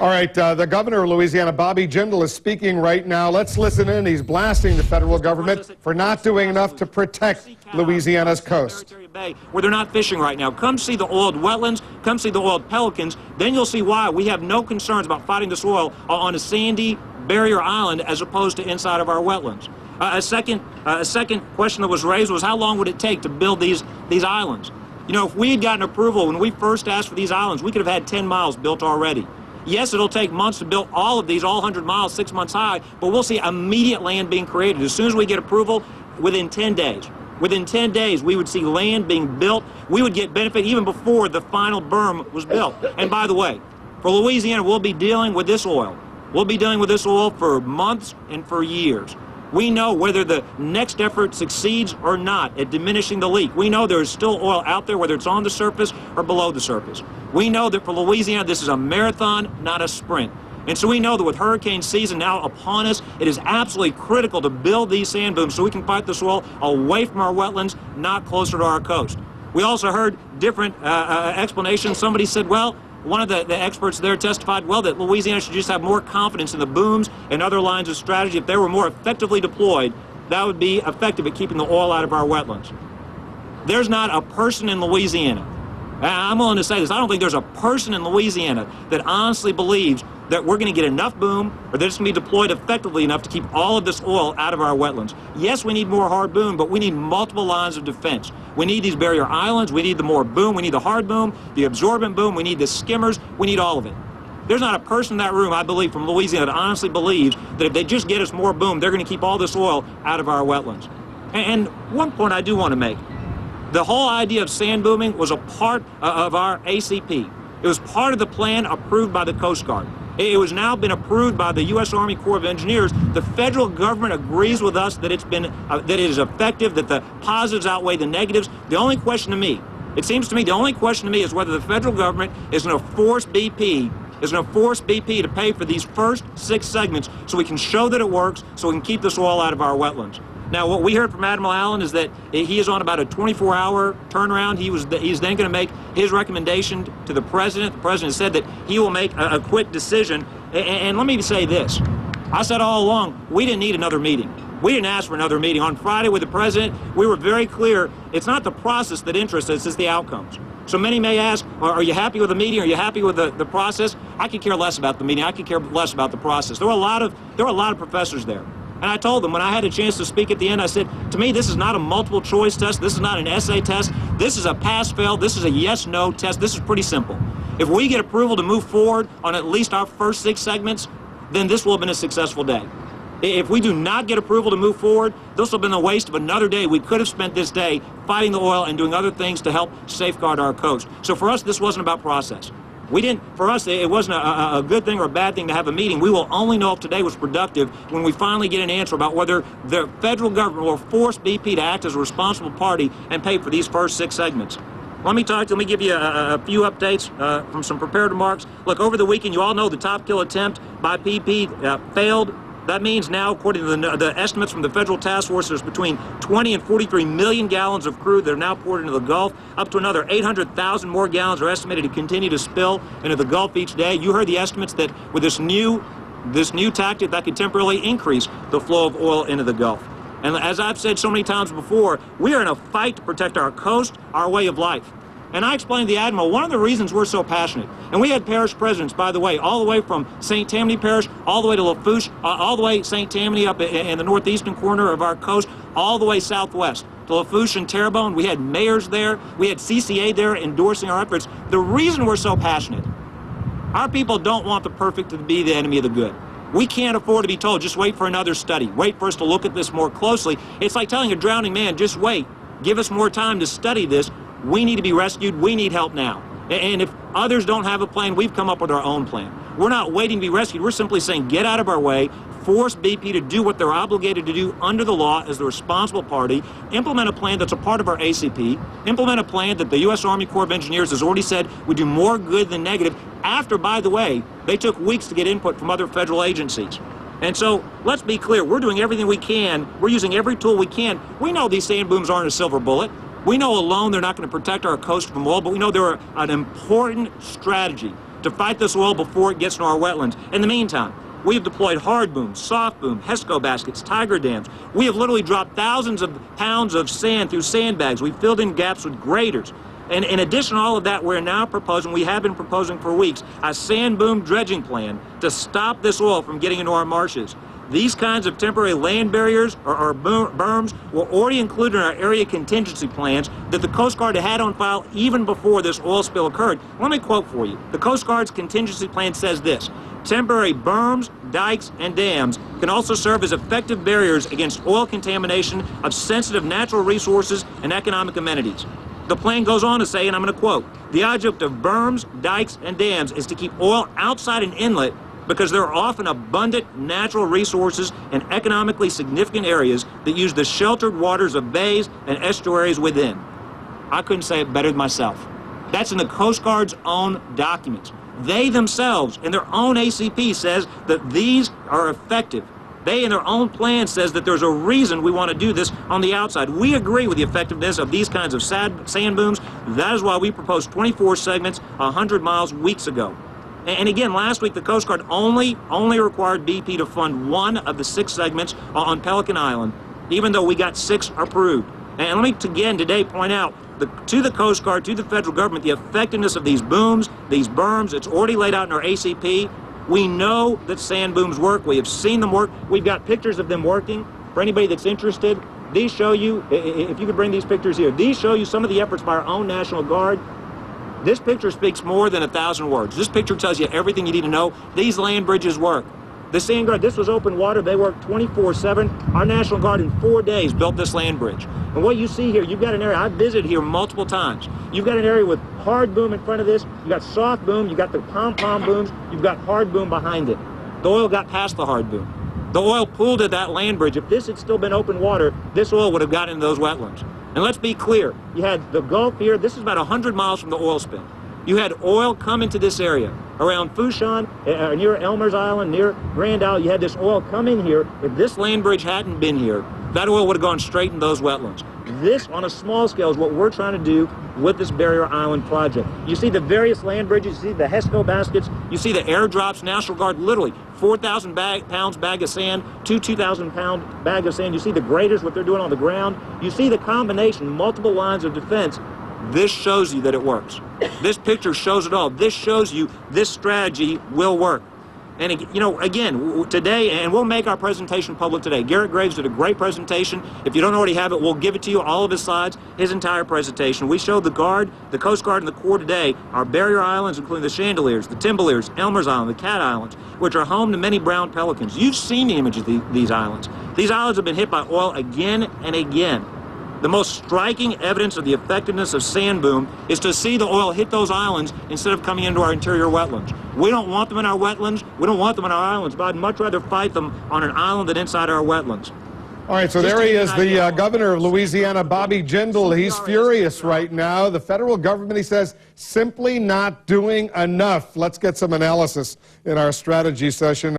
All right, the governor of Louisiana, Bobby Jindal, is speaking right now. Let's listen in. He's blasting the federal government for not doing enough to protect Louisiana's coast. Where they're not fishing right now. Come see the oiled wetlands, come see the oiled pelicans, then you'll see why we have no concerns about fighting this oil on a sandy barrier island as opposed to inside of our wetlands. A second question that was raised was how long would it take to build these islands? You know, if we had gotten approval when we first asked for these islands, we could have had 10 miles built already. Yes, it'll take months to build all of these, all 100 miles, 6 months high, but we'll see immediate land being created. As soon as we get approval, within 10 days. Within 10 days, we would see land being built. We would get benefit even before the final berm was built. And by the way, for Louisiana, we'll be dealing with this oil. We'll be dealing with this oil for months and for years. We know whether the next effort succeeds or not at diminishing the leak. We know there is still oil out there, whether it's on the surface or below the surface. We know that for Louisiana, this is a marathon, not a sprint. And so we know that with hurricane season now upon us, it is absolutely critical to build these sand booms so we can fight this oil away from our wetlands, not closer to our coast. We also heard different explanations. Somebody said, well, one of the experts there testified, well, that Louisiana should just have more confidence in the booms and other lines of strategy. If they were more effectively deployed, that would be effective at keeping the oil out of our wetlands. There's not a person in Louisiana, I'm willing to say this, I don't think there's a person in Louisiana that honestly believes that we're going to get enough boom or that it's going to be deployed effectively enough to keep all of this oil out of our wetlands. Yes, we need more hard boom, but we need multiple lines of defense. We need these barrier islands, we need the more boom, we need the hard boom, the absorbent boom, we need the skimmers, we need all of it. There's not a person in that room, I believe, from Louisiana that honestly believes that if they just get us more boom, they're going to keep all this oil out of our wetlands. And one point I do want to make. The whole idea of sand booming was a part of our ACP. It was part of the plan approved by the Coast Guard. It has now been approved by the U.S. Army Corps of Engineers. The federal government agrees with us that that it is effective, that the positives outweigh the negatives. The only question to me, it seems to me, the only question to me is whether the federal government is going to force BP to pay for these first 6 segments so we can show that it works, so we can keep this oil out of our wetlands. Now, what we heard from Admiral Allen is that he is on about a 24-hour turnaround. He's then going to make his recommendation to the president. The president said that he will make a quick decision. And let me say this. I said all along, we didn't need another meeting. We didn't ask for another meeting. On Friday with the president, we were very clear. It's not the process that interests us, it's the outcomes. So many may ask, are you happy with the meeting? Are you happy with the process? I could care less about the meeting. I could care less about the process. There were a lot of professors there. And I told them when I had a chance to speak at the end, I said, to me, this is not a multiple choice test. This is not an essay test. This is a pass-fail. This is a yes-no test. This is pretty simple. If we get approval to move forward on at least our first 6 segments, then this will have been a successful day. If we do not get approval to move forward, this will have been a waste of another day. We could have spent this day fighting the oil and doing other things to help safeguard our coast. So for us, this wasn't about process. For us, it wasn't a good thing or a bad thing to have a meeting. We will only know if today was productive when we finally get an answer about whether the federal government will force BP to act as a responsible party and pay for these first 6 segments. Let me give you a few updates from some prepared remarks. Look, over the weekend, you all know the top kill attempt by BP failed. That means now, according to the estimates from the federal task force, there's between 20 and 43 million gallons of crude that are now poured into the Gulf. Up to another 800,000 more gallons are estimated to continue to spill into the Gulf each day. You heard the estimates that with this new tactic, that could temporarily increase the flow of oil into the Gulf. And as I've said so many times before, we are in a fight to protect our coast, our way of life. And I explained to the Admiral, one of the reasons we're so passionate, and we had parish presidents, by the way, all the way from St. Tammany Parish, all the way to Lafourche, all the way St. Tammany up in the northeastern corner of our coast, all the way southwest to Lafourche and Terrebonne. We had mayors there. We had CCA there endorsing our efforts. The reason we're so passionate, our people don't want the perfect to be the enemy of the good. We can't afford to be told, just wait for another study. Wait for us to look at this more closely. It's like telling a drowning man, just wait. Give us more time to study this. We need to be rescued. We need help now. And if others don't have a plan, we've come up with our own plan. We're not waiting to be rescued. We're simply saying, get out of our way, force BP to do what they're obligated to do under the law as the responsible party, implement a plan that's a part of our ACP, implement a plan that the U.S. Army Corps of Engineers has already said would do more good than negative after, by the way, they took weeks to get input from other federal agencies. And so let's be clear. We're doing everything we can. We're using every tool we can. We know these sand booms aren't a silver bullet. We know alone they're not going to protect our coast from oil, but we know they're an important strategy to fight this oil before it gets to our wetlands. In the meantime, we have deployed hard boom, soft boom, HESCO baskets, tiger dams. We have literally dropped thousands of pounds of sand through sandbags. We've filled in gaps with graders. And in addition to all of that, we're now proposing, we have been proposing for weeks, a sand boom dredging plan to stop this oil from getting into our marshes. These kinds of temporary land barriers or berms were already included in our area contingency plans that the Coast Guard had on file even before this oil spill occurred. Let me quote for you. The Coast Guard's contingency plan says this: temporary berms, dikes, and dams can also serve as effective barriers against oil contamination of sensitive natural resources and economic amenities. The plan goes on to say, and I'm going to quote, the object of berms, dikes, and dams is to keep oil outside an inlet because there are often abundant natural resources in economically significant areas that use the sheltered waters of bays and estuaries within. I couldn't say it better than myself. That's in the Coast Guard's own documents. They themselves, in their own ACP, says that these are effective. They, in their own plan, says that there's a reason we want to do this on the outside. We agree with the effectiveness of these kinds of sand booms. That is why we proposed 24 segments, 100 miles, weeks ago. And again, last week, the Coast Guard only required BP to fund one of the 6 segments on Pelican Island, even though we got 6 approved. And let me again today point out to the Coast Guard, to the federal government, the effectiveness of these booms, these berms. It's already laid out in our ACP. We know that sand booms work. We have seen them work. We've got pictures of them working. For anybody that's interested, these show you, if you could bring these pictures here, these show you some of the efforts by our own National Guard. This picture speaks more than 1,000 words. This picture tells you everything you need to know. These land bridges work. The Sand Guard, this was open water. They worked 24/7. Our National Guard in 4 days built this land bridge. And what you see here, you've got an area, I've visited here multiple times. You've got an area with hard boom in front of this. You've got soft boom. You've got the pom-pom booms. You've got hard boom behind it. The oil got past the hard boom. The oil pooled at that land bridge. If this had still been open water, this oil would have gotten into those wetlands. And let's be clear, you had the Gulf here. This is about 100 miles from the oil spill. You had oil come into this area. Around Fouchon, near Elmer's Island, near Grand Isle, you had this oil come in here. If this land bridge hadn't been here, that oil would have gone straight in those wetlands. This, on a small scale, is what we're trying to do with this Barrier Island project. You see the various land bridges, you see the HESCO baskets, you see the airdrops. National Guard, literally 4,000 pounds bag of sand, 2,000-pound bag of sand. You see the graders, what they're doing on the ground. You see the combination, multiple lines of defense. This shows you that it works. This picture shows it all. This shows you this strategy will work. And, you know, again, today, and we'll make our presentation public today. Garrett Graves did a great presentation. If you don't already have it, we'll give it to you, all of his slides, his entire presentation. We showed the Guard, the Coast Guard, and the Corps today our barrier islands, including the Chandeliers, the Timbaliers, Elmer's Island, the Cat Islands, which are home to many brown pelicans. You've seen the images of these islands. These islands have been hit by oil again and again. The most striking evidence of the effectiveness of sand boom is to see the oil hit those islands instead of coming into our interior wetlands. We don't want them in our wetlands. We don't want them in our islands, but I'd much rather fight them on an island than inside our wetlands. All right, so there he is, the governor of Louisiana, Bobby Jindal. He's furious right now. The federal government, he says, simply not doing enough. Let's get some analysis in our strategy session.